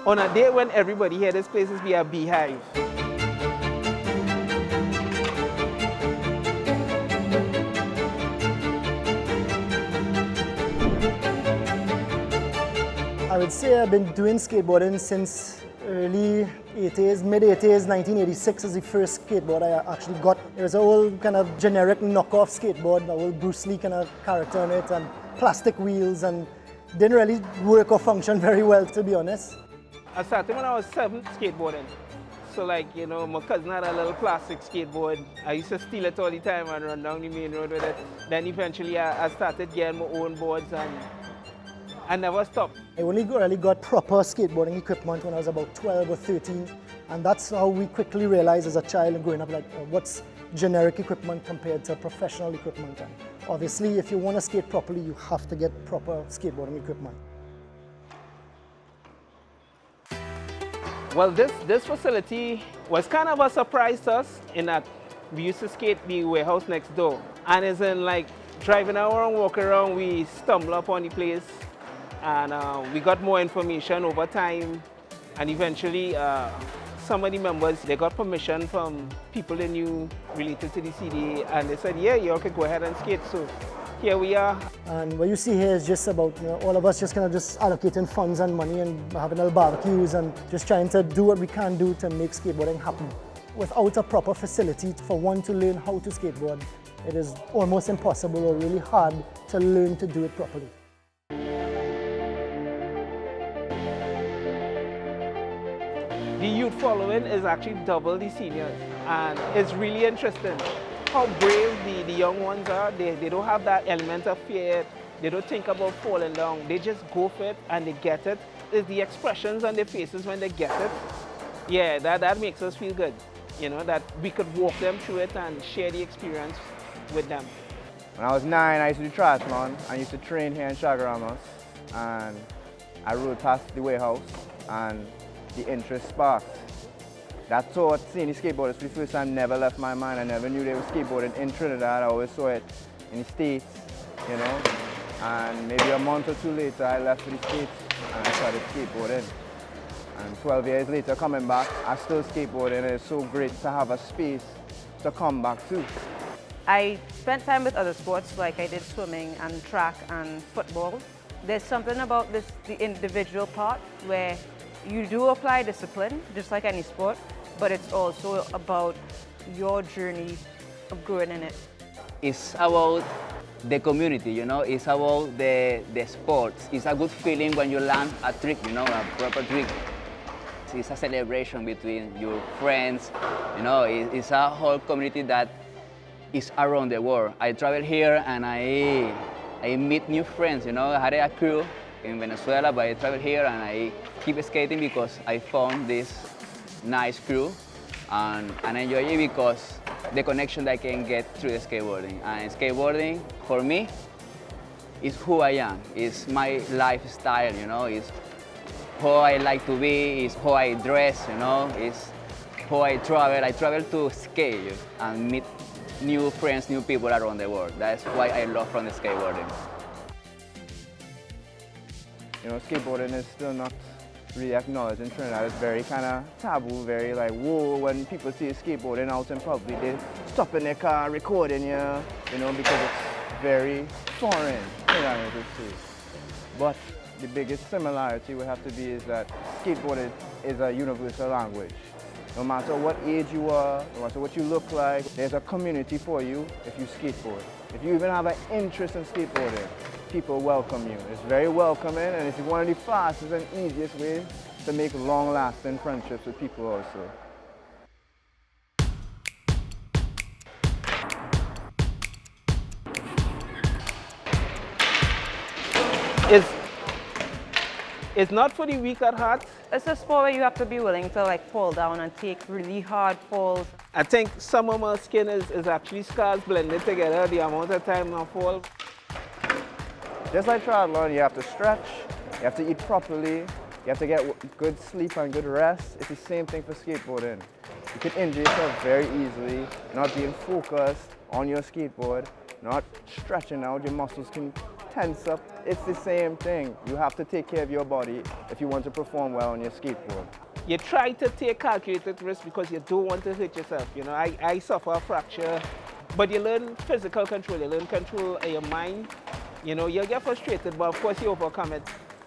On a day when everybody here, this place is be a beehive. I would say I've been doing skateboarding since early 80s, mid 80s. 1986 is the first skateboard I actually got. It was an old kind of generic knockoff skateboard, an old Bruce Lee kind of character on it, and plastic wheels, and didn't really work or function very well, to be honest. I started when I was 7 skateboarding. So like, you know, my cousin had a little plastic skateboard. I used to steal it all the time and run down the main road with it. Then eventually I started getting my own boards and I never stopped. I only really got proper skateboarding equipment when I was about 12 or 13. And that's how we quickly realized as a child and growing up, like, what's generic equipment compared to professional equipment. And obviously, if you want to skate properly, you have to get proper skateboarding equipment. Well, this facility was kind of a surprise to us in that we used to skate the warehouse next door. And it's in like driving around, walking around, we stumbled upon the place and we got more information over time. And eventually, some of the members, they got permission from people they knew related to the CDA and they said, yeah, you all can go ahead and skate. So here we are. And what you see here is just about, you know, all of us just kind of just allocating funds and money and having little barbecues and just trying to do what we can do to make skateboarding happen. Without a proper facility for one to learn how to skateboard, it is almost impossible or really hard to learn to do it properly. The youth following is actually double the seniors and it's really interesting how brave the young ones are. They don't have that element of fear. They don't think about falling down. They just go for it and they get it. It's the expressions on their faces when they get it. Yeah, that makes us feel good. You know, that we could walk them through it and share the experience with them. When I was 9, I used to do triathlon. I used to train here in Chaguaramas and I rode past the warehouse and the interest sparked. That thought, seeing the skateboarders for the first time never left my mind. I never knew they were skateboarding in Trinidad. I always saw it in the States, you know. And maybe a month or 2 later, I left for the States and I started skateboarding. And 12 years later, coming back, I still skateboarding. And it's so great to have a space to come back to. I spent time with other sports, like I did swimming and track and football. There's something about this, the individual part, where you do apply discipline, just like any sport, but it's also about your journey of growing in it. It's about the community, you know, it's about the sports. It's a good feeling when you land a trick, you know, a proper trick. It's a celebration between your friends, you know, it's a whole community that is around the world. I travel here and I meet new friends, you know. I had a crew in Venezuela, but I travel here and I keep skating because I found this nice crew and I enjoy it because the connection that I can get through the skateboarding. And skateboarding, for me, is who I am. It's my lifestyle, you know. It's how I like to be, it's how I dress, you know. It's how I travel. I travel to skate and meet new friends, new people around the world. That's why I love from the skateboarding. You know, skateboarding is still not really acknowledged in Trinidad. It's very kind of taboo, very like, whoa, when people see you skateboarding out in public, they stop in their car recording you know, because it's very foreign, Trinidad would say. But the biggest similarity would have to be is that skateboarding is a universal language. No matter what age you are, no matter what you look like, there's a community for you if you skateboard. If you even have an interest in skateboarding, people welcome you. It's very welcoming and it's one of the fastest and easiest ways to make long-lasting friendships with people also. It's not for the weak at heart. It's a sport where you have to be willing to like fall down and take really hard falls. I think some of my skin is actually scars blended together, the amount of time I fall. Just like triathlon, you have to stretch, you have to eat properly, you have to get good sleep and good rest. It's the same thing for skateboarding. You can injure yourself very easily, not being focused on your skateboard, not stretching out, your muscles can tense up. It's the same thing. You have to take care of your body if you want to perform well on your skateboard. You try to take calculated risks because you don't want to hurt yourself. You know, I suffer a fracture, but you learn physical control, you learn control of your mind. You know, you'll get frustrated, but of course you overcome it.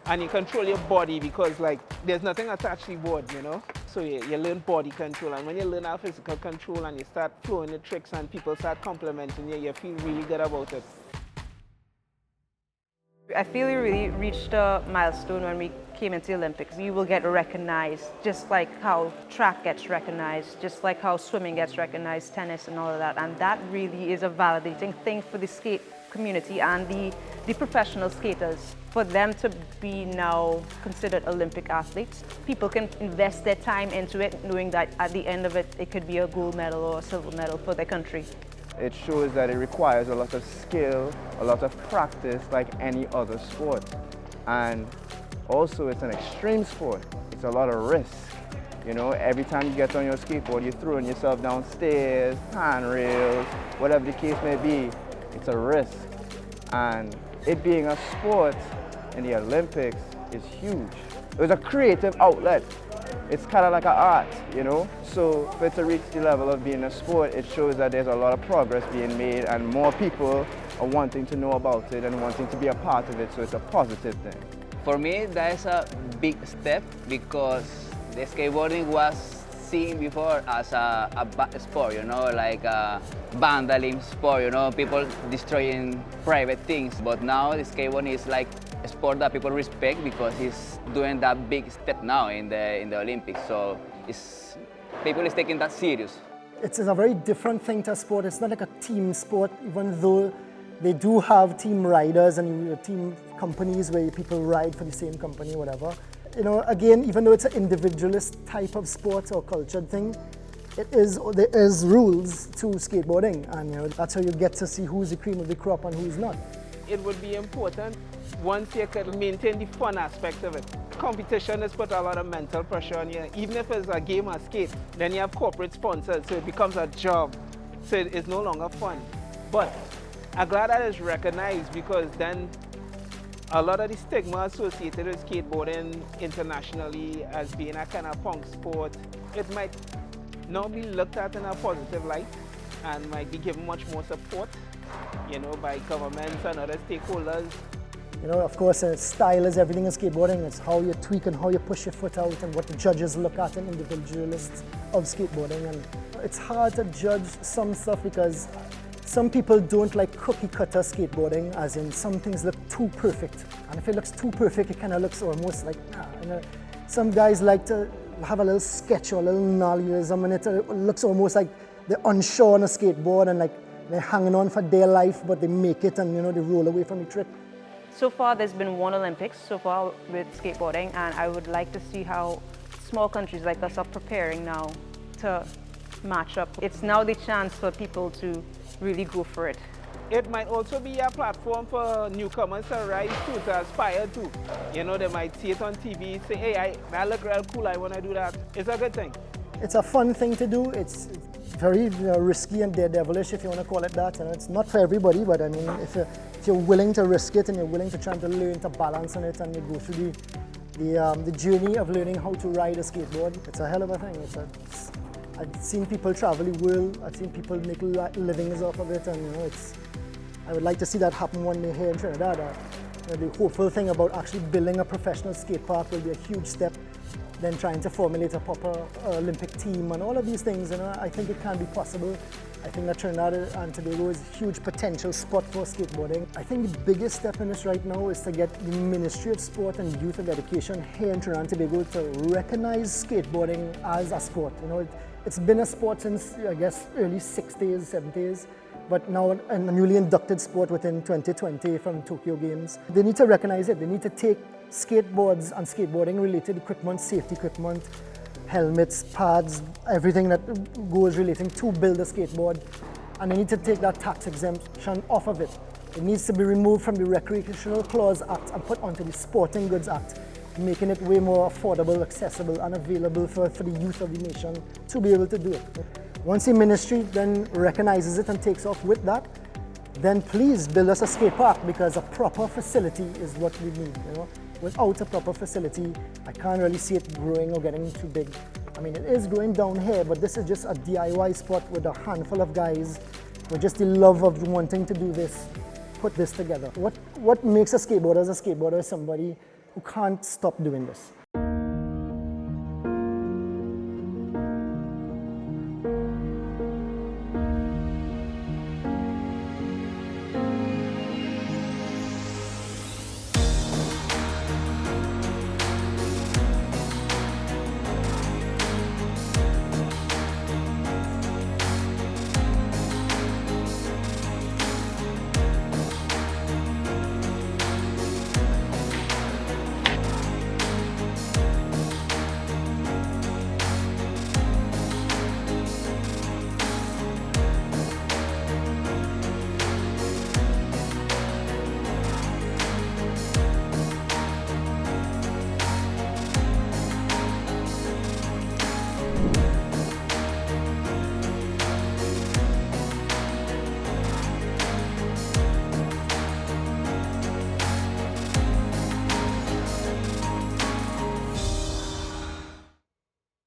And you control your body because like there's nothing attached to the board, you know? So you learn body control, and when you learn our physical control and you start flowing the tricks and people start complimenting you, you feel really good about it. I feel we really reached a milestone when we came into the Olympics. We will get recognized, just like how track gets recognized, just like how swimming gets recognized, tennis and all of that. And that really is a validating thing for the skate community and the professional skaters. For them to be now considered Olympic athletes, people can invest their time into it, knowing that at the end of it, it could be a gold medal or a silver medal for their country. It shows that it requires a lot of skill, a lot of practice like any other sport. And also it's an extreme sport. It's a lot of risk. You know, every time you get on your skateboard, you're throwing yourself downstairs, handrails, whatever the case may be. It's a risk. And it being a sport in the Olympics is huge. It was a creative outlet. It's kind of like an art, you know? So for it to reach the level of being a sport, it shows that there's a lot of progress being made and more people are wanting to know about it and wanting to be a part of it, so it's a positive thing. For me, that is a big step because the skateboarding was seen before as a bad sport, you know, like a vandalism sport, you know, people destroying private things. But now the skateboarding is like a sport that people respect because it's doing that big step now in the Olympics. So people is taking that serious. It's a very different thing to a sport. It's not like a team sport, even though they do have team riders and team companies where people ride for the same company, whatever. You know, again, even though it's an individualist type of sport or cultured thing, there is rules to skateboarding, and you know, that's how you get to see who's the cream of the crop and who's not. It would be important once you could maintain the fun aspect of it. Competition has put a lot of mental pressure on you. Even if it's a game of skate, then you have corporate sponsors, so it becomes a job. So it's no longer fun. But I'm glad that it's recognized because then a lot of the stigma associated with skateboarding internationally as being a kind of punk sport, it might not be looked at in a positive light and might be given much more support, you know, by governments and other stakeholders. You know, of course, style is everything in skateboarding. It's how you tweak and how you push your foot out and what the judges look at in individualists of skateboarding. And it's hard to judge some stuff because some people don't like cookie cutter skateboarding, as in some things look too perfect. And if it looks too perfect, it kind of looks almost like, you know, some guys like to have a little sketch or a little gnarlyism, and it looks almost like they're unsure on a skateboard and like they're hanging on for their life, but they make it and, you know, they roll away from the trick. So far, there's been one Olympics so far with skateboarding, and I would like to see how small countries like us are preparing now to match up. It's now the chance for people to really go for it. It might also be a platform for newcomers to rise to aspire to. You know, they might see it on TV, say, hey, that look real cool, I want to do that. It's a good thing. It's a fun thing to do. It's very risky and daredevilish, if you want to call it that. And it's not for everybody, but I mean, if you're willing to risk it and you're willing to try to learn to balance on it and you go through the journey of learning how to ride a skateboard, it's a hell of a thing. I've seen people travel the world. I've seen people make livings off of it, and you know, I would like to see that happen one day here in Trinidad. You know, the hopeful thing about actually building a professional skate park will be a huge step. Then trying to formulate a proper Olympic team and all of these things, you know, I think it can be possible. I think that Trinidad and Tobago is a huge potential spot for skateboarding. I think the biggest step in this right now is to get the Ministry of Sport and Youth and Education here in Trinidad and Tobago to recognize skateboarding as a sport. You know, it's been a sport since, I guess, early 60s, 70s, but now a newly inducted sport within 2020 from Tokyo Games. They need to recognize it. They need to take skateboards and skateboarding related equipment, safety equipment, helmets, pads, everything that goes relating to build a skateboard, and they need to take that tax exemption off of it. It needs to be removed from the Recreational Clause Act and put onto the Sporting Goods Act, making it way more affordable, accessible and available for the youth of the nation to be able to do it. Once the ministry then recognizes it and takes off with that, then please build us a skate park, because a proper facility is what we need. You know, without a proper facility, I can't really see it growing or getting too big. I mean, it is growing down here, but this is just a DIY spot with a handful of guys with just the love of wanting to do this, put this together. What makes a skateboarder as a skateboarder is somebody who can't stop doing this.